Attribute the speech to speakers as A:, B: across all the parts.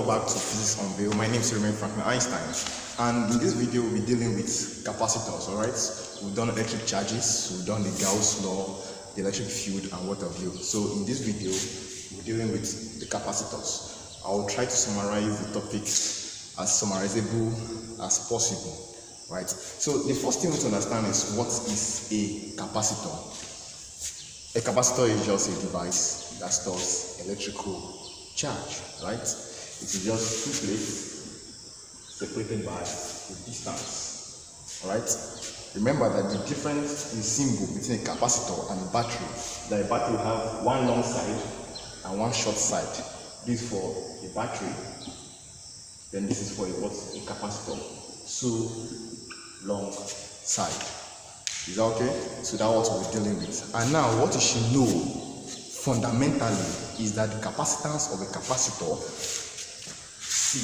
A: welcome back to Physics Unveiled. My name is Franklin Einstein, and in this video we'll be dealing with capacitors. Alright, we've done electric charges, we've done the Gauss law, the electric field, and what have you. So in this video we're dealing with the capacitors. I will try to summarize the topic as summarizable as possible. Right. So the first thing we need to understand is what is a capacitor. A capacitor is just a device that stores electrical charge, right? It is just two plates separated by a distance, right? Remember that the difference in symbol between a capacitor and a battery, that a battery will have one long side and one short side. This is for a battery, then this is for a capacitor. So long side. Is that okay? So that's what we're dealing with. And now what you should know fundamentally is that the capacitance of a capacitor C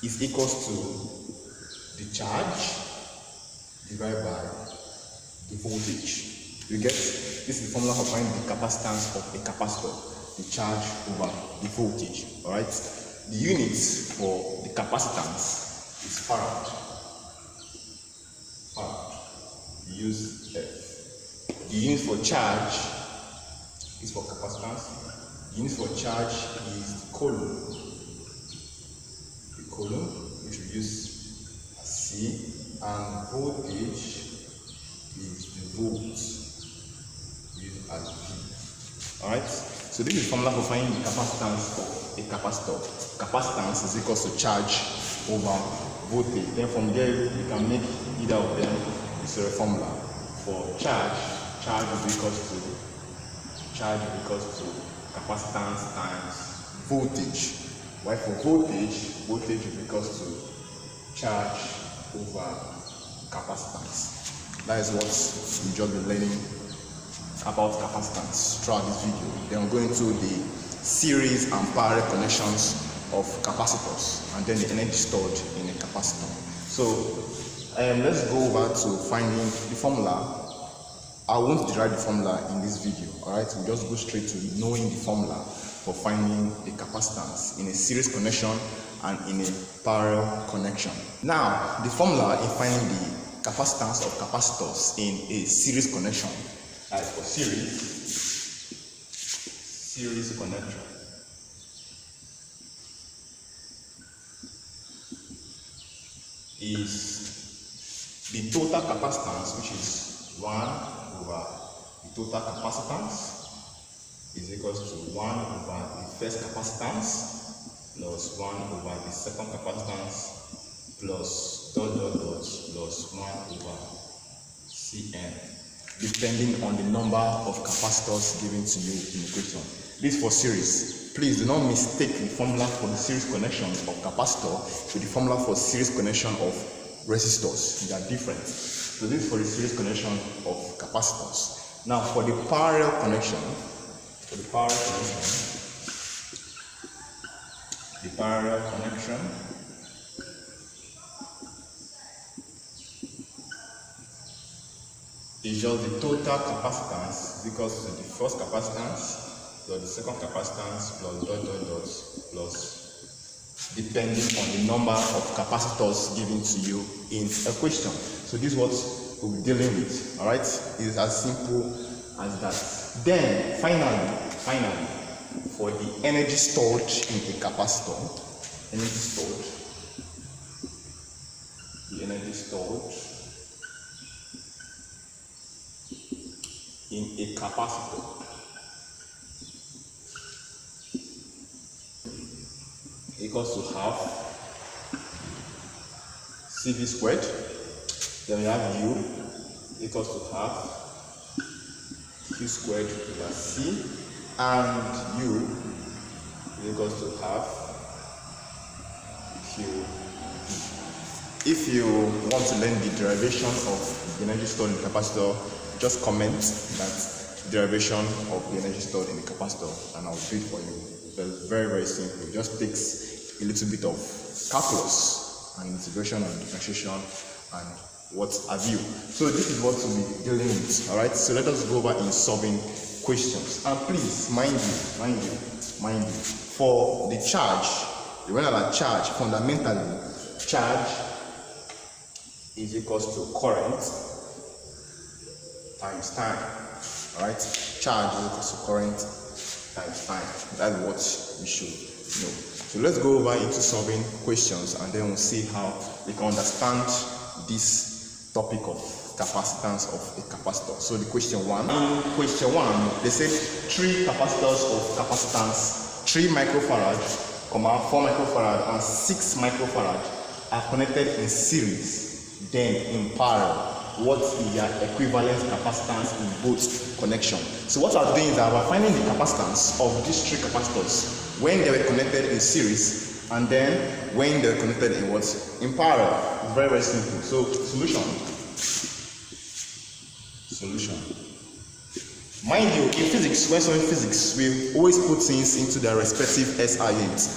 A: is equals to the charge divided by the voltage. You get? This is the formula for finding the capacitance of a capacitor, the charge over the voltage. Alright? The units for the capacitance is farad. We use F. The unit for charge is for capacitance. The unit for charge is the coulomb. The coulomb, which we use as C, and voltage is the volt, we use as V. Alright? So this is the formula for finding the capacitance of a capacitor. Capacitance is equal to charge over voltage. Then from there you can make either of them. It's a formula for charge. Charge is equals to capacitance times voltage. While for voltage is equals to charge over capacitance. That is what we've just been learning about capacitance throughout this video. Then we're going to the series and parallel connections of capacitors, and then the energy stored in a capacitor. So let's go over to finding the formula. I won't derive the formula in this video, alright? We'll just go straight to knowing the formula for finding the capacitance in a series connection and in a parallel connection. Now, the formula in finding the capacitance of capacitors in a series connection, for series connection, is the total capacitance, which is 1 over the total capacitance, is equals to 1 over the first capacitance plus 1 over the second capacitance plus plus 1 over Cn, depending on the number of capacitors given to you in the question. This for series. Please do not mistake the formula for the series connection of capacitor with the formula for series connection of resistors. They are different. So this is for the series connection of capacitors. Now for the parallel connection, is just the total capacitance is equals to the first capacitance plus the second capacitance plus plus depending on the number of capacitors given to you in a question. So this is what we'll be dealing with. Alright? It is as simple as that. Then finally, for the energy stored in a capacitor, the energy stored in a capacitor equals to half CV squared. Then we have U equals to half Q squared over C, and U equals to half Q. If you want to learn the derivation of the energy stored in the capacitor, just comment that derivation of the energy stored in the capacitor and I'll do it for you. It's very, very simple. It just takes a little bit of calculus and integration and differentiation and what have you. So this is what we'll be dealing with. Alright, so let us go over in solving questions. And please mind you, mind you. For the charge, the regular charge, fundamentally, charge is equals to current times time. Alright? Charge is equals to current times time. That's what we should know. So let's go over into solving questions, and then we'll see how we can understand this topic of capacitance of a capacitor. So the question one. In question one, they said 3 capacitors of capacitance 3 microfarad, 4 microfarad, and 6 microfarad are connected in series, then in parallel. What is their equivalent capacitance in both connection? So what we're doing is that we're finding the capacitance of these 3 capacitors when they were connected in series, and then when they were connected in what? In parallel. It's very, very simple. So solution. Mind you, in physics, when solving physics, we always put things into their respective SI units.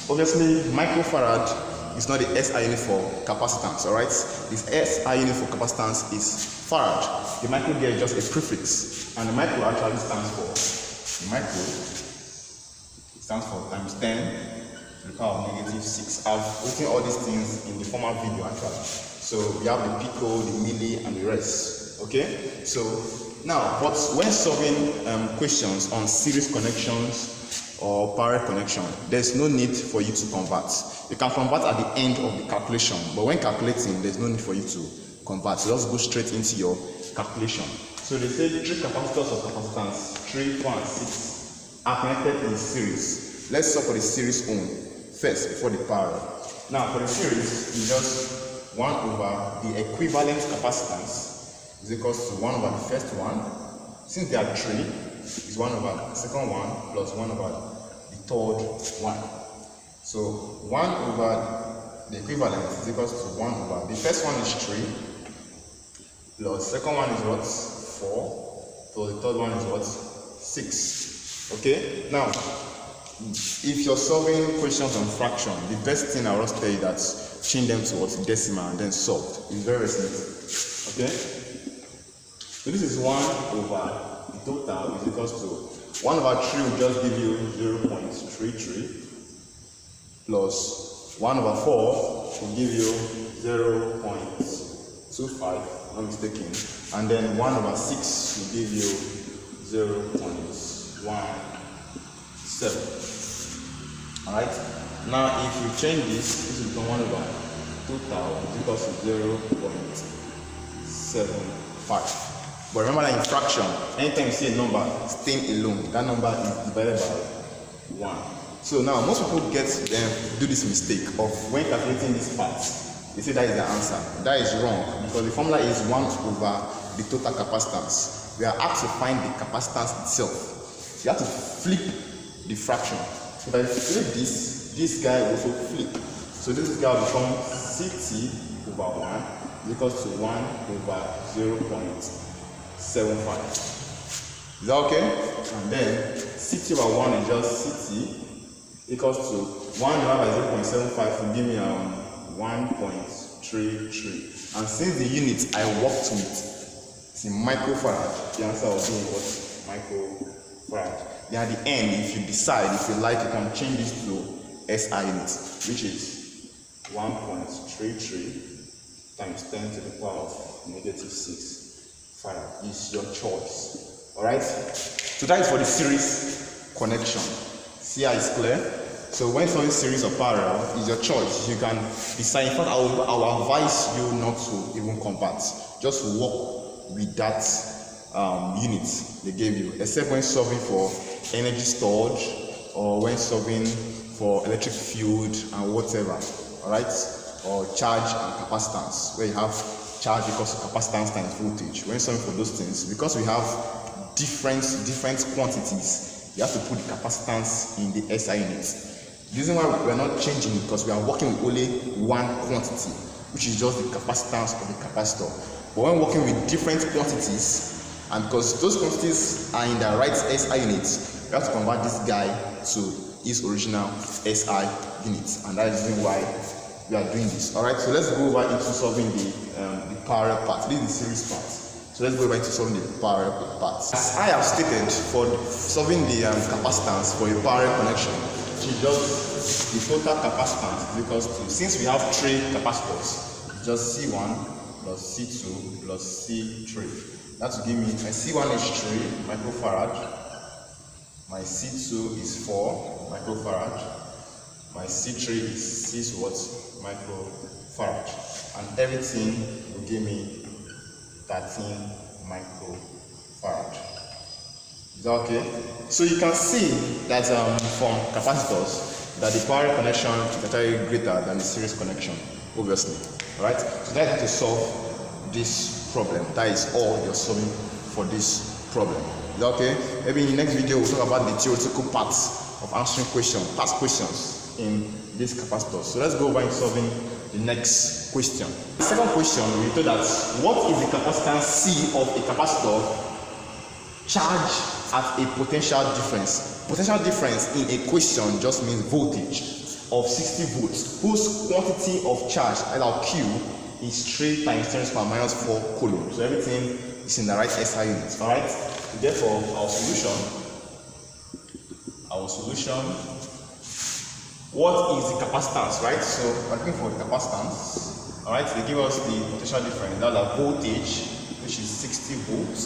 A: Obviously, microfarad is not the SI unit for capacitance, alright? This SI unit for capacitance is farad. The micro there is just a prefix, and the micro actually stands for, times 10 to the power of -6. I've written all these things in the former video actually. So we have the pico, the milli, and the rest. Okay? So now, but when solving questions on series connections or parallel connection, there's no need for you to convert. You can convert at the end of the calculation, but when calculating, there's no need for you to convert. So just go straight into your calculation. So they say 3 capacitors of capacitance, 3, 4, and 6 are connected in series. Let's solve for the series only first before the parallel. Now for the series, it's just 1 over the equivalent capacitance is equals to 1 over the first one. Since there are 3, it's 1 over the second one plus 1 over the third one. So 1 over the equivalent is equals to 1 over the first one is 3 plus second one is what? 4 plus the third one is what? 6. Okay? Now, if you're solving questions on fraction, the best thing I will tell you that change them to what? Decimal and then solve. It's very simple. Okay? So this is 1 over the total is equals to 1 over 3 will just give you 0.33 plus 1 over 4 will give you 0.25, not mistaken, and then 1 over 6 will give you 0.17. Alright, now if you change this will become 1 over total is equals to 0.75. But remember that in fraction, anytime you see a number staying alone, that number is divided by 1. So now most people do this mistake of when calculating this part, they say that is the answer. That is wrong because the formula is 1 over the total capacitance. We are asked to find the capacitance itself. You have to flip the fraction. So if I flip this guy will also flip. So this guy will become CT over 1 equals to 1 over 0.75. Is that okay? And then CT over 1 is just CT equals to 1 divided by 0.75 will give me 1.33. And since the unit I worked with is in microfarad, the answer will be what? Microfarad. Then at the end, if you decide, if you like, you can change this to SI units, which is 1.33 times 10 to the power of -6 farad. Is your choice. Alright? So that is for the series connection. See how it's clear? So when solving series or parallel, is your choice. You can decide. In fact, I will advise you not to even convert. Just work with that unit they gave you, except when solving for energy storage or when solving for electric field and whatever. Alright? Or charge and capacitance, where you have charge equals to capacitance times voltage. When solving for those things, because we have different quantities, you have to put the capacitance in the SI units. The reason why we are not changing it because we are working with only one quantity, which is just the capacitance of the capacitor. But when working with different quantities, and because those quantities are in the right SI units, you have to convert this guy to his original SI units, and that is the reason why we are doing this. Alright, so let's go over into solving the parallel part. This is the series part. So So let's go right to solving the parallel parts. As I have stated, for solving the capacitance for a parallel connection, it's just the total capacitance is equals to, since we have three capacitors, just C1 plus C2 plus C3. That will give me, my C1 is 3 microfarad, my C2 is 4 microfarad, my C3 is 6 watts microfarad, and everything will give me 13 microfarad. Is that okay? So you can see that from capacitors that the parallel connection is actually greater than the series connection, obviously. Alright? So that's how to solve this problem. That is all you're solving for this problem. Is that okay? Maybe in the next video we'll talk about the theoretical parts of answering past questions in this capacitor. So let's go over and solving the next question. The second question, we told that what is the capacitance C of a capacitor charged at a potential difference? Potential difference in a question just means voltage of 60 volts, whose quantity of charge, either Q, is 3 times 10 to the power minus 4 coulomb. So everything is in the right SI unit. Alright? Therefore, our solution, what is the capacitance, right? So we're looking for the capacitance. Alright, they give us the potential difference, that's the voltage, which is 60 volts.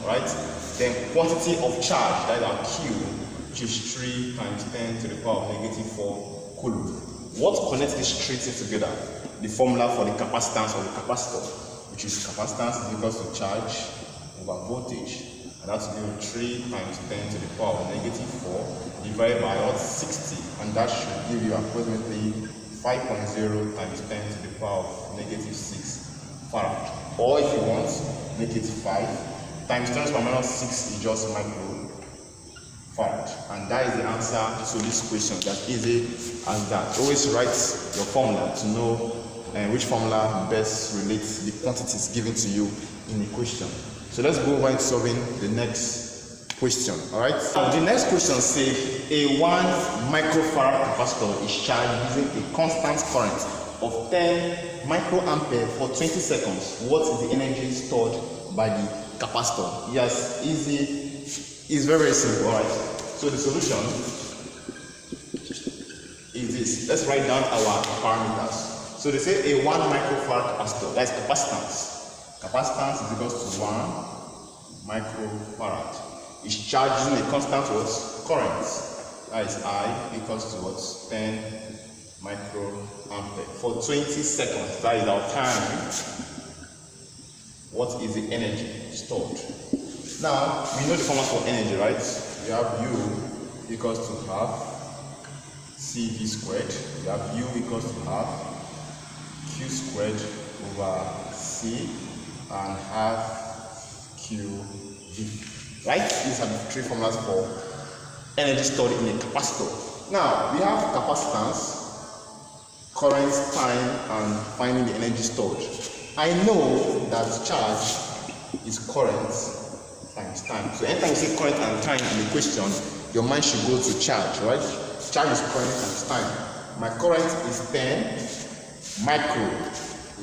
A: Alright, then quantity of charge, that's our Q, which is 3 times 10 to the power of negative 4 coulomb. What connects these three things together? The formula for the capacitance of the capacitor, which is capacitance is equal to charge over voltage, and that's will give 3 times 10 to the power of negative 4 divided by 60, and that should give you approximately 5.0 times 10 to the power of negative 6 farad. Or if you want, make it 5 times 10 to the power minus 6 is just microfarad. And that is the answer to this question. That's easy as that. Always write your formula to know which formula best relates the quantities given to you in the question. So let's go over and solving the next question. Alright? The next question says a 1 microfarad capacitor is charged using a constant current of 10 microampere for 20 seconds. What is the energy stored by the capacitor? Yes, easy. It's very, very simple. Alright. So the solution is this. Let's write down our parameters. So they say a 1 microfarad capacitor, that's capacitance. Capacitance is equal to 1 microfarad. It's charged using a constant current. That is I equals to 10 microampere for 20 seconds. That is our time. What is the energy stored? Now we know the formula for energy, right? We have U equals to half CV squared. We have U equals to half Q squared over C and half QV. Right? These are the three formulas for energy stored in a capacitor. Now we have capacitance, current, time, and finding the energy stored. I know that charge is current times time. So anytime you say current and time in the question, your mind should go to charge, right? Charge is current times time. My current is 10, micro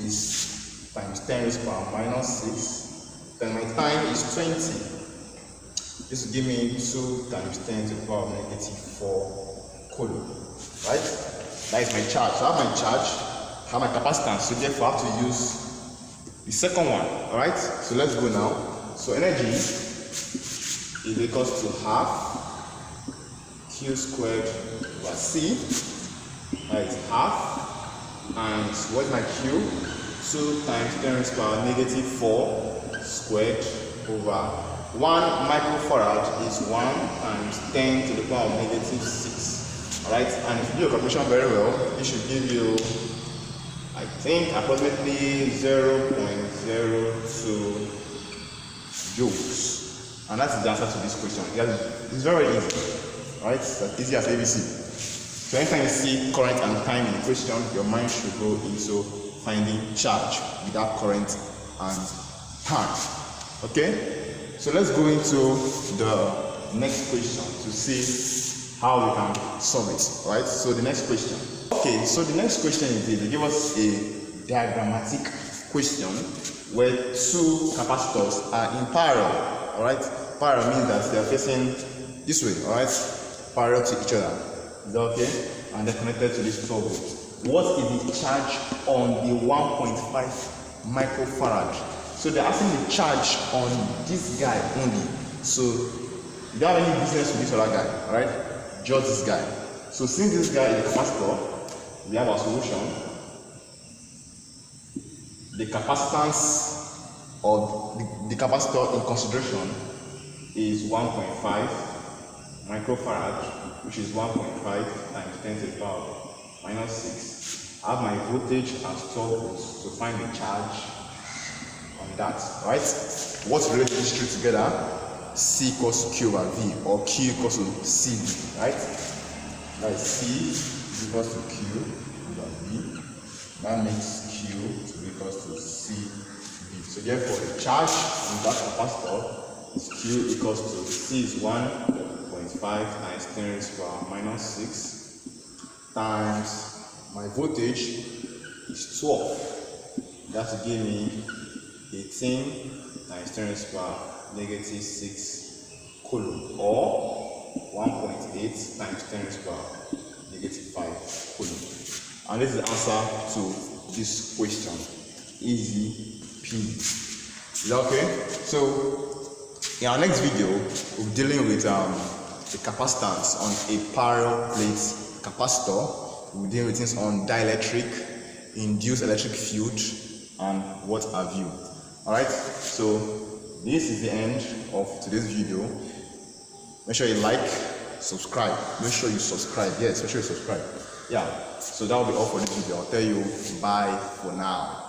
A: is times 10 raised to the power minus 6. Then my time is 20. This will give me 2 times 10 to the power of negative 4 coulomb. Right? That is my charge. So I have my charge, I have my capacitance. So therefore I have to use the second one. Alright? So let's go now. So energy is equals to half Q squared over C. That is half. And what's my Q? 2 times 10 raised to the power negative 4 squared over 1 microfarad is 1 times 10 to the power of negative 6. Alright, and if you do your calculation very well, it should give you, I think, approximately 0.02 joules. And that's the answer to this question. It's very easy. Alright, it's as easy as ABC. So anytime you see current and time in the question, your mind should go into finding charge without current and time. Okay? So let's go into the next question to see how we can solve it. Right? So the next question. Okay, so the next question is this. They give us a diagrammatic question where two capacitors are in parallel. All right, parallel means that they are facing this way. All right, parallel to each other. Is that okay? And they're connected to this 12 volt. What is the charge on the 1.5 microfarad? So they're asking the charge on this guy only. So you don't have any business with this other guy, all right? Just this guy. So since this guy is a capacitor, we have a solution. The capacitance of the capacitor in consideration is 1.5 microfarad, which is 1.5 times 10 to the power minus 6. I have my voltage as 12 volts to find the charge on that, right? What relates these two together? C equals to Q over V, or Q equals to CV, right? That is C is equals to Q over V. That makes Q to be equals to CV. So therefore, the charge in that capacitor is Q equals to C is 1.5 times 10 raised to the power minus 6 times my voltage is 12. That will give me 18 times 10 raised to the power negative 6 coulomb, or 1.8 times 10 raised to the power negative 5 coulomb. And this is the answer to this question. Easy peasy. Is that okay? So in our next video, we'll be dealing with the capacitance on a parallel plate capacitor. We'll be dealing with things on dielectric, induced electric field, and what have you. Alright, so this is the end of today's video. Make sure you like, subscribe. Make sure you subscribe. Yes, make sure you subscribe. Yeah, so that will be all for this video. I'll tell you bye for now.